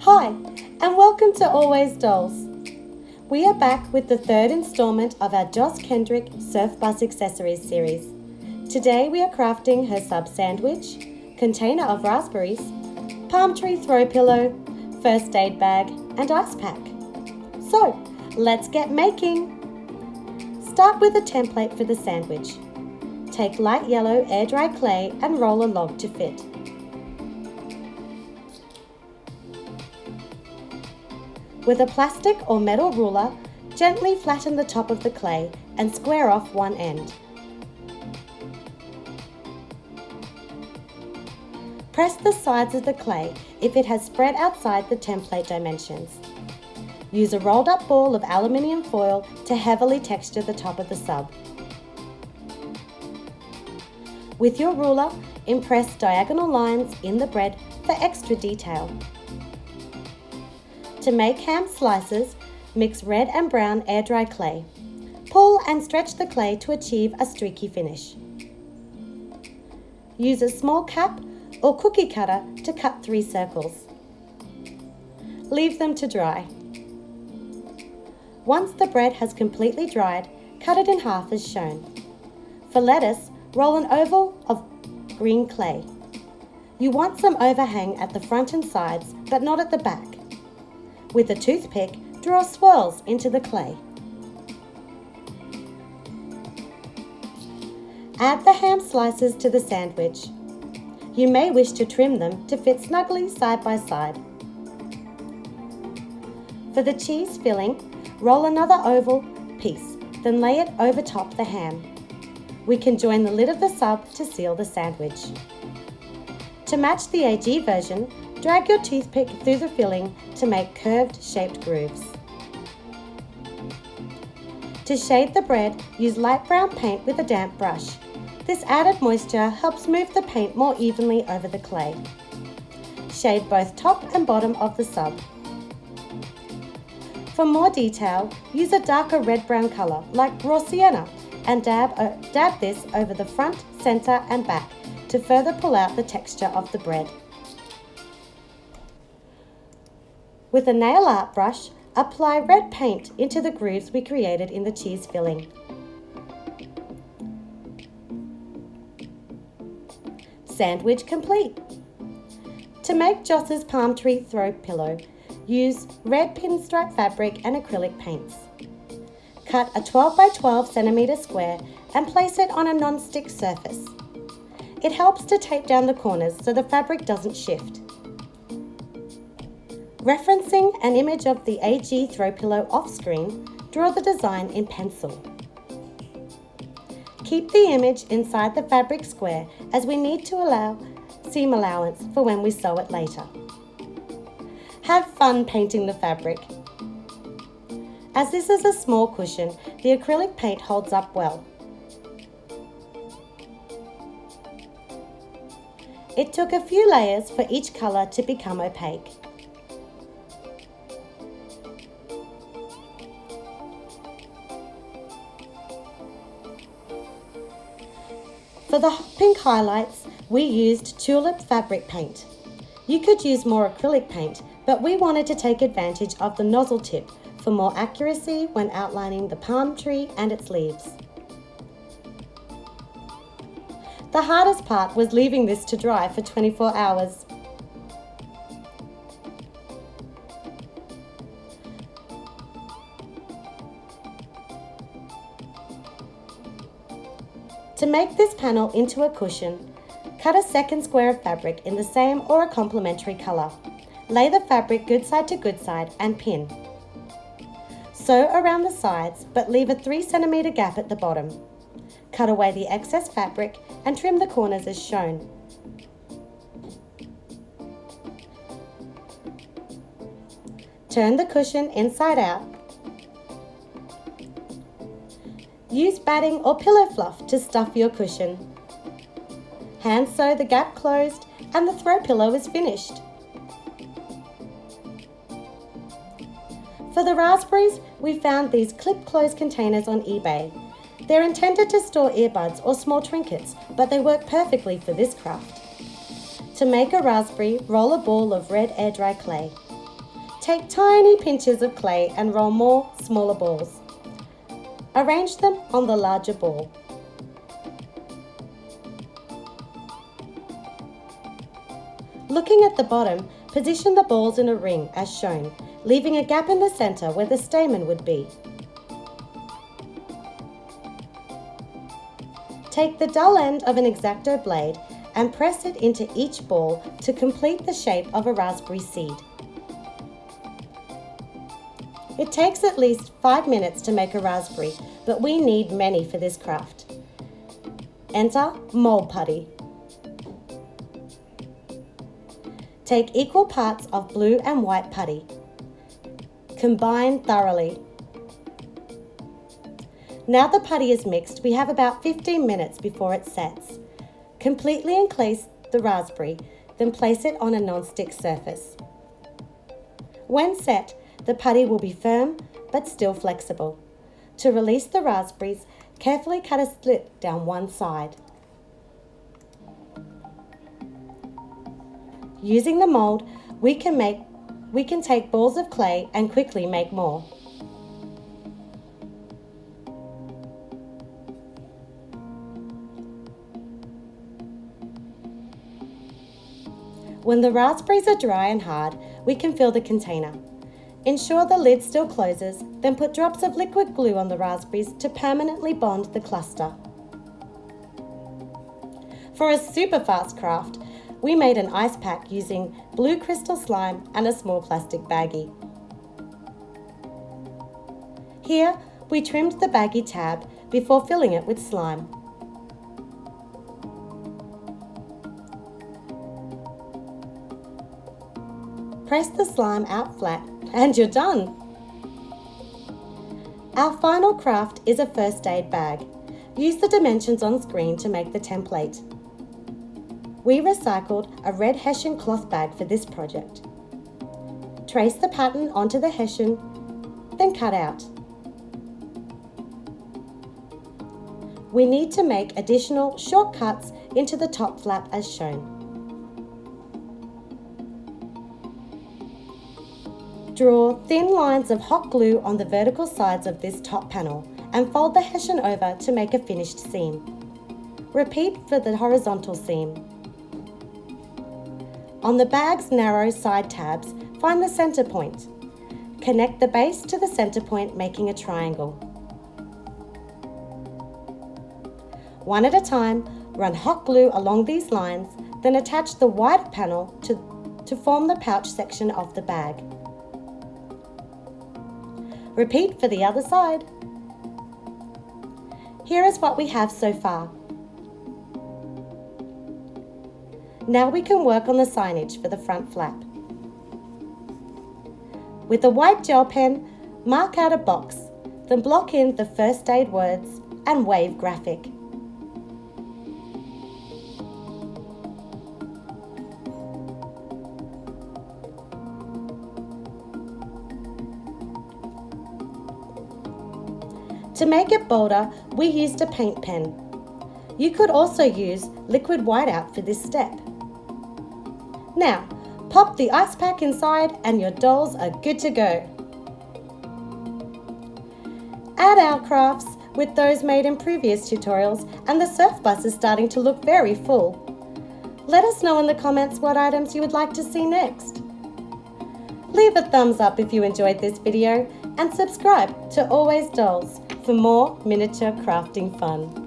Hi, and welcome to Always Dolls. We are back with the third installment of our Joss Kendrick Surf Bus Accessories series. Today we are crafting her sub sandwich, container of raspberries, palm tree throw pillow, first aid bag, and ice pack. So, let's get making! Start with a template for the sandwich. Take light yellow air dry clay and roll a log to fit. With a plastic or metal ruler, gently flatten the top of the clay and square off one end. Press the sides of the clay if it has spread outside the template dimensions. Use a rolled up ball of aluminium foil to heavily texture the top of the sub. With your ruler, impress diagonal lines in the bread for extra detail. To make ham slices, mix red and brown air dry clay. Pull and stretch the clay to achieve a streaky finish. Use a small cap or cookie cutter to cut 3 circles. Leave them to dry. Once the bread has completely dried, cut it in half as shown. For lettuce, roll an oval of green clay. You want some overhang at the front and sides, but not at the back. With a toothpick, draw swirls into the clay. Add the ham slices to the sandwich. You may wish to trim them to fit snugly side by side. For the cheese filling, roll another oval piece, then lay it over top the ham. We can join the lid of the sub to seal the sandwich. To match the AG version, drag your toothpick through the filling to make curved shaped grooves. To shade the bread, use light brown paint with a damp brush. This added moisture helps move the paint more evenly over the clay. Shade both top and bottom of the sub. For more detail, use a darker red-brown colour like raw sienna and dab this over the front, centre and back to further pull out the texture of the bread. With a nail art brush, apply red paint into the grooves we created in the cheese filling. Sandwich complete. To make Joss's palm tree throw pillow, use red pinstripe fabric and acrylic paints. Cut a 12 by 12 centimetre square and place it on a non-stick surface. It helps to tape down the corners so the fabric doesn't shift. Referencing an image of the AG throw pillow off screen, draw the design in pencil. Keep the image inside the fabric square as we need to allow seam allowance for when we sew it later. Have fun painting the fabric. As this is a small cushion, the acrylic paint holds up well. It took a few layers for each colour to become opaque. For the hot pink highlights, we used tulip fabric paint. You could use more acrylic paint, but we wanted to take advantage of the nozzle tip for more accuracy when outlining the palm tree and its leaves. The hardest part was leaving this to dry for 24 hours. To make this panel into a cushion, cut a second square of fabric in the same or a complementary colour. Lay the fabric good side to good side and pin. Sew around the sides but leave a 3 centimetre gap at the bottom. Cut away the excess fabric and trim the corners as shown. Turn the cushion inside out. Use batting or pillow fluff to stuff your cushion. Hand sew the gap closed and the throw pillow is finished. For the raspberries, we found these clip-closed containers on eBay. They're intended to store earbuds or small trinkets, but they work perfectly for this craft. To make a raspberry, roll a ball of red air dry clay. Take tiny pinches of clay and roll more smaller balls. Arrange them on the larger ball. Looking at the bottom, position the balls in a ring as shown, leaving a gap in the center where the stamen would be. Take the dull end of an X-Acto blade and press it into each ball to complete the shape of a raspberry seed. It takes at least 5 minutes to make a raspberry, but we need many for this craft. Enter mold putty. Take equal parts of blue and white putty. Combine thoroughly. Now the putty is mixed, we have about 15 minutes before it sets. Completely encase the raspberry, then place it on a non-stick surface. When set, the putty will be firm but still flexible. To release the raspberries, carefully cut a slit down one side. Using the mold, we can take balls of clay and quickly make more. When the raspberries are dry and hard, we can fill the container. Ensure the lid still closes, then put drops of liquid glue on the raspberries to permanently bond the cluster. For a super fast craft, we made an ice pack using blue crystal slime and a small plastic baggie. Here, we trimmed the baggie tab before filling it with slime. Press the slime out flat and you're done! Our final craft is a first aid bag. Use the dimensions on screen to make the template. We recycled a red hessian cloth bag for this project. Trace the pattern onto the hessian, then cut out. We need to make additional short cuts into the top flap as shown. Draw thin lines of hot glue on the vertical sides of this top panel and fold the hessian over to make a finished seam. Repeat for the horizontal seam. On the bag's narrow side tabs, find the center point. Connect the base to the center point, making a triangle. One at a time, run hot glue along these lines, then attach the wider panel to form the pouch section of the bag. Repeat for the other side. Here is what we have so far. Now we can work on the signage for the front flap. With a white gel pen, mark out a box, then block in the first aid words and wave graphic. To make it bolder, we used a paint pen. You could also use liquid whiteout for this step. Now, pop the ice pack inside and your dolls are good to go. Add our crafts with those made in previous tutorials and the surf bus is starting to look very full. Let us know in the comments what items you would like to see next. Leave a thumbs up if you enjoyed this video and subscribe to Always Dolls for more miniature crafting fun.